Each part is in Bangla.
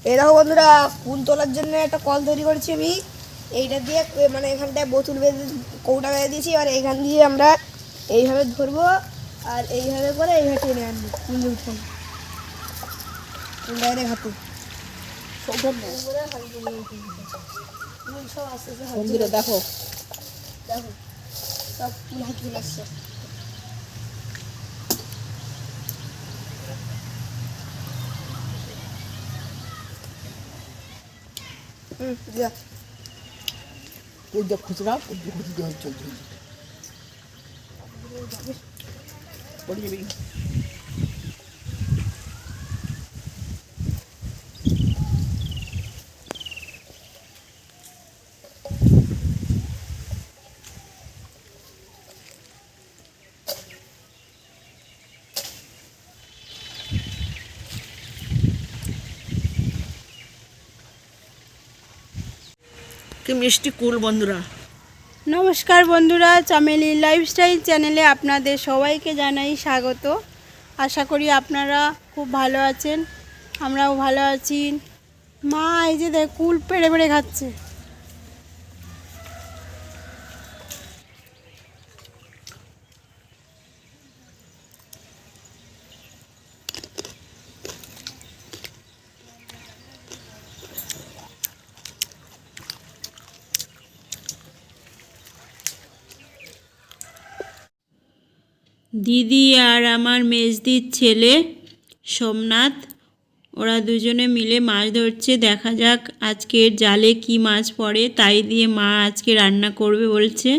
এই দেখো বন্ধুরা, ফুল তোলার জন্য একটা কল তৈরি করেছি আমি। এইটা দিয়ে মানে এখানটায় বোতল বেঁধে কৌটা বেঁধে দিয়েছি। আর এখান দিয়ে আমরা এইভাবে ধরবো আর এইভাবে করে এইভাবে টেনে আনবো ফুল উঠবো ডাইরেক্ট হাতে। সব আস্তে আস্তে বন্ধুরা দেখো দেখো সব ফুল হাতে চলে আসছে। খুচরা কি মিষ্টি কুল বন্ধুরা। নমস্কার বন্ধুরা, চামেলি লাইফস্টাইল চ্যানেলে আপনাদের সবাইকে জানাই স্বাগত। আশা করি আপনারা খুব ভালো আছেন, আমরাও ভালো আছি। মা এই যে দেখ কুল পেড়ে পেড়ে খাচ্ছে। দিদি আর আমার মেজদির ছেলে সোমনাথ, ওরা দুজনে মিলে মাছ ধরছে। দেখা যাক আজকের জালে কি মাছ পড়ে, তাই দিয়ে মা আজকে রান্না করবে বলছে।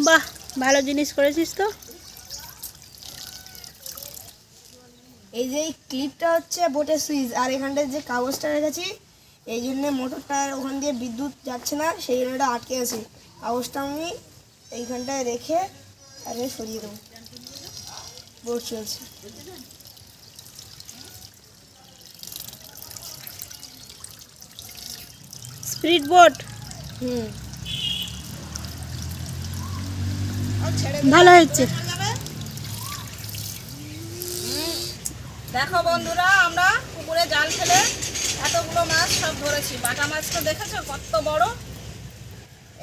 বাহ, ভালো জিনিস করেছিস তো। এই যে ক্লিপটা হচ্ছে বোটের সুইচ, আর এখানটায় যে কাগজটা রেখেছি এই জন্য মোটরটা ওখান দিয়ে বিদ্যুৎ যাচ্ছে না, সেই জন্য এটা আটকে আছে। কাগজটা আমি এইখানটায় রেখে আর সরিয়ে দেবো। বোট চলছে। স্পিড বোট ভালো হয়েছে। দেখো বন্ধুরা, আমরা পুকুরে জাল ফেলে এতগুলো মাছ সব ধরেছি। বাটা মাছ তো দেখেছো কত বড়,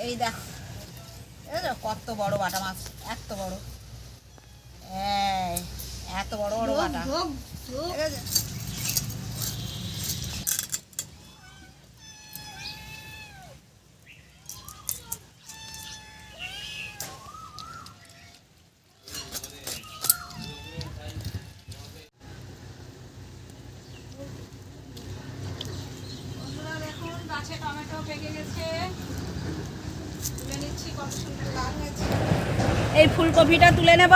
এই দেখো কত বড় বাটা মাছ, এত বড়, এত বড় বড় বাটা। ঠিক আছে, গাছে টমেটো পেকে গেছে, তুলে নিচ্ছি। কত সুন্দর লাল হয়েছে। এই ফুলকপিটা তুলে নেব।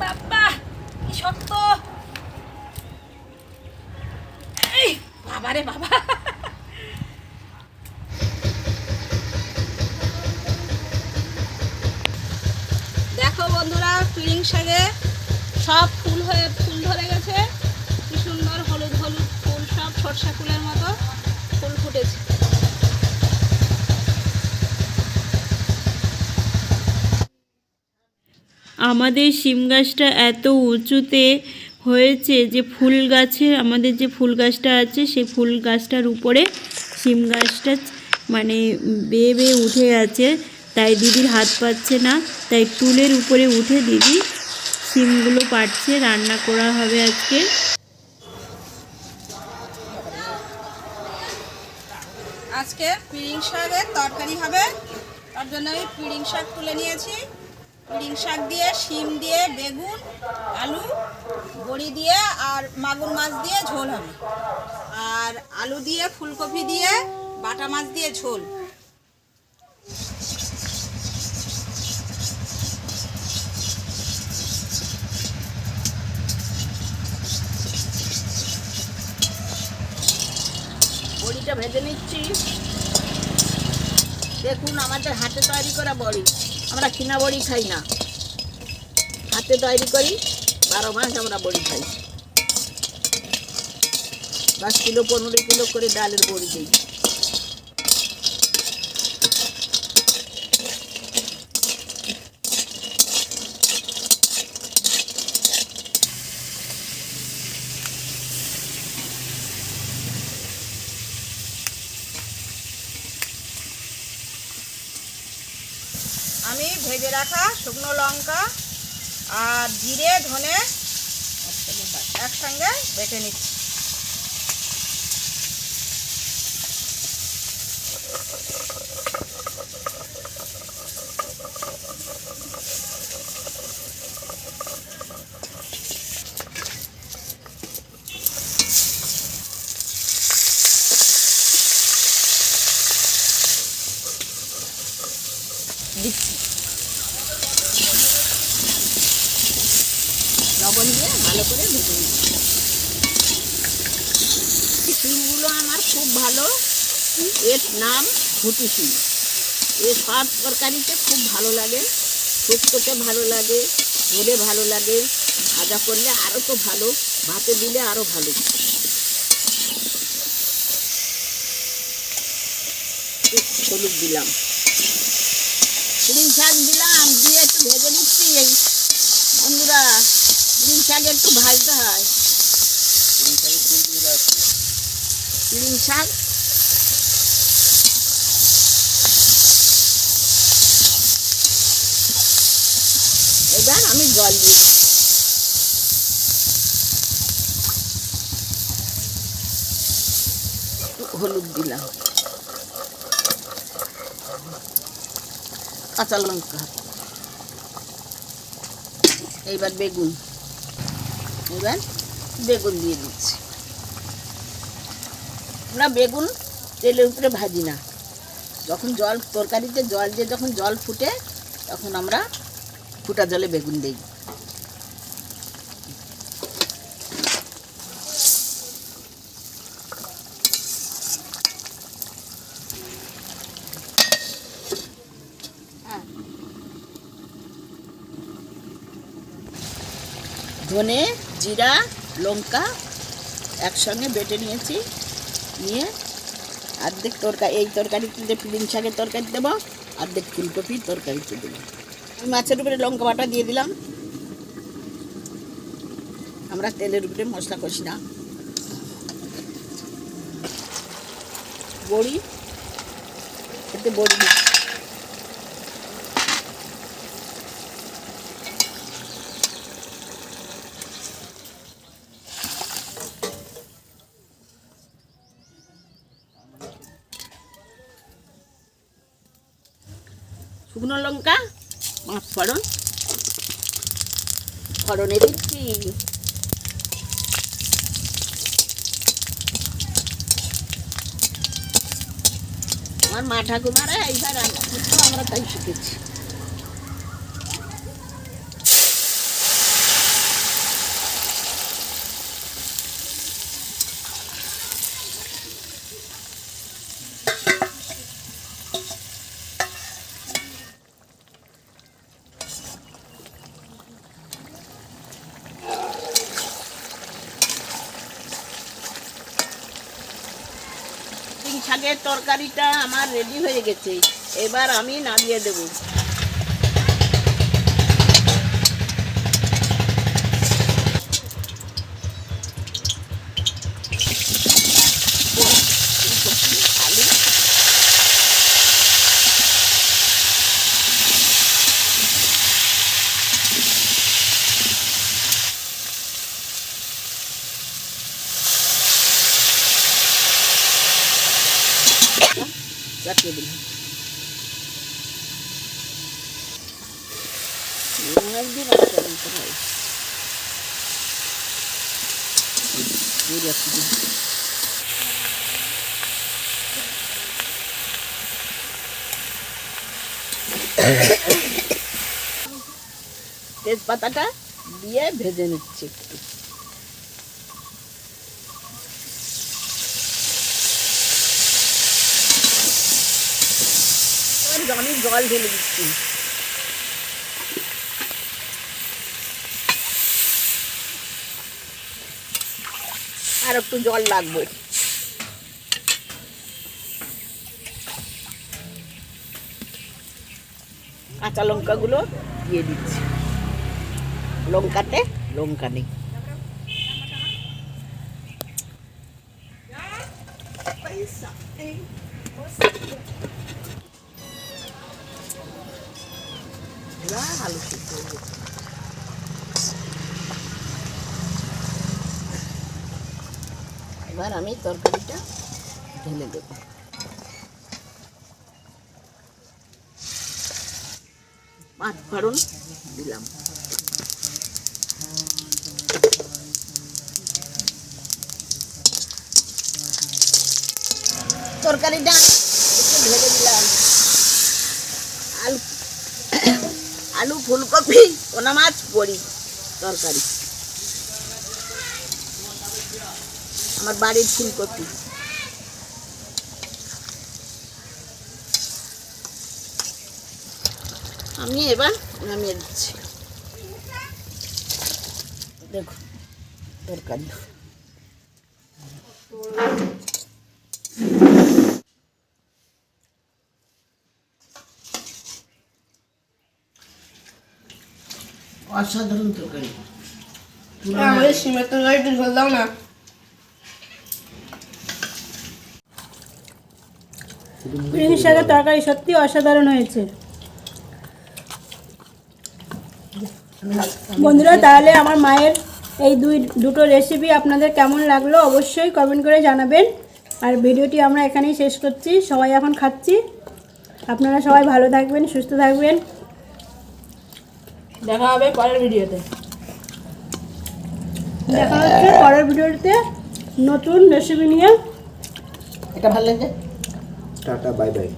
বাবা কি শক্ত, এই বাবারে বাবা। দেখো বন্ধুরা, পিড়িং শাকে সব ফুল ধরে গেছে। কি সুন্দর হলুদ হলুদ ফুল, সব সরষা ফুলের মতো ফুল ফুটেছে। আমাদের শিম গাছটা এত উঁচুতে হয়েছে যে ফুল গাছের, আমাদের যে ফুল গাছটা আছে সেই ফুল গাছটার উপরে শিম গাছটা মানে বেয়ে বেয়ে উঠে আছে। তাই দিদির হাত পাচ্ছে না, তাই টুলের উপরে উঠে দিদি শিমগুলো পাড়ছে। রান্না করা হবে আজকে। আজকে পিড়িং শাকের তরকারি হবে, তার জন্য আমি পিড়িং শাক তুলে নিয়েছি। পিড়িং শাক দিয়ে, শিম দিয়ে, বেগুন, আলু, বড়ি দিয়ে আর মাগুর মাছ দিয়ে ঝোল হবে। আর আলু দিয়ে, ফুলকপি দিয়ে, বাটা মাছ দিয়ে ঝোল। বড়িটা ভেজে নিচ্ছি। দেখুন আমাদের হাতে তৈরি করা বড়ি, আমরা কিনা বড়ি খাই না, হাতে তৈরি করি। 12 মাস আমরা বড়ি খাই। 10 কিলো 15 কিলো করে ডালের বড়ি দিই। আমি ভেজে রাখা শুকনো লঙ্কা আর জিরে ধনে একসঙ্গে বেটে নিচ্ছি। দিচ্ছি লবণ দিয়ে ভালো করে ভেজে নিচ্ছি। শিমগুলো আমার খুব ভালো, এর নাম ঘুটি শিম। এর সব তরকারিতে খুব ভালো লাগে, শুক্তোতে ভালো লাগে, ঝোলে ভালো লাগে, ভাজা করলে আরও তো ভালো, ভাতে দিলে আরও ভালো। হলুদ দিলাম, পিড়িং শাক দিলাম, দিয়ে একটু ভেজে নিচ্ছি। এই বন্ধুরা, পিড়িং শাক একটু ভাজতে হয়। পিড়িং শাক এবার আমি জল দিয়ে দিচ্ছি। হলুদ দিলাম, কাঁচা লঙ্কা, এইবার বেগুন দিয়ে দিচ্ছি। আমরা বেগুন তেলের উপরে ভাজি না, যখন তরকারিতে জল দিয়ে যখন জল ফুটে তখন আমরা ফুটা জলে বেগুন দিই। ধনে জিরা লঙ্কা একসঙ্গে বেটে নিয়েছি, নিয়ে অর্ধেক এই তরকারিতে পিড়িং শাকের তরকারি দেবো, অর্ধেক ফুলকপির তরকারিতে দেবো। আমি মাছের উপরে লঙ্কা বাটা দিয়ে দিলাম। আমরা তেলের উপরে মশলা কষি না। বড়ি, এতে বড়ি দিচ্ছি। শুকনো লঙ্কা, পাঁচ ফোড়নে দিচ্ছি। আমার মা ঠাকুমারা এইবার আমরা তাই শিখেছি। শাকের তরকারিটা আমার রেডি হয়ে গেছে, এবার আমি নামিয়ে দেব। চাপিয়ে দিলাম। তেজপাতাটা দিয়ে ভেজে নিচ্ছি একটু। আমি জল ঢেলে দিচ্ছি। আর একটু জল লাগবে। কাঁচা লঙ্কাগুলো দিয়ে দিচ্ছি। লঙ্কাতে লঙ্কা নেই। এবার আলু সিদ্ধ হয়ে গেছে। এবার আমি তরকারিটা ঢেলে দেবো। পাঁচ ফোড়ন দিলাম। তরকারিটা একটু ঢেলে দিলাম। আলু আলু ফুলকপি পোনা মাছ বড়ি তরকারি, আমার বাড়ির ফুলকপি। আমি এবার নামিয়ে দিচ্ছি। দেখো তরকারি অসাধারণ তরকারি। আমাদের সিমের তরকারি একটু ঝোল দাও না। পিড়িং শাকের তরকারি সত্যি অসাধারণ হয়েছে। বন্ধুরা, তাহলে আমার মায়ের এই দুটো রেসিপি আপনাদের কেমন লাগলো অবশ্যই কমেন্ট করে জানাবেন। আর ভিডিওটি আমরা এখানেই শেষ করছি। সবাই এখন খাচ্ছি। আপনারা সবাই ভালো থাকবেন, সুস্থ থাকবেন। দেখা হবে পরের ভিডিওতে। দেখা হচ্ছে পরের ভিডিওতে নতুন রেসিপি নিয়ে। এটা ভালো লাগে। Tata, bye bye.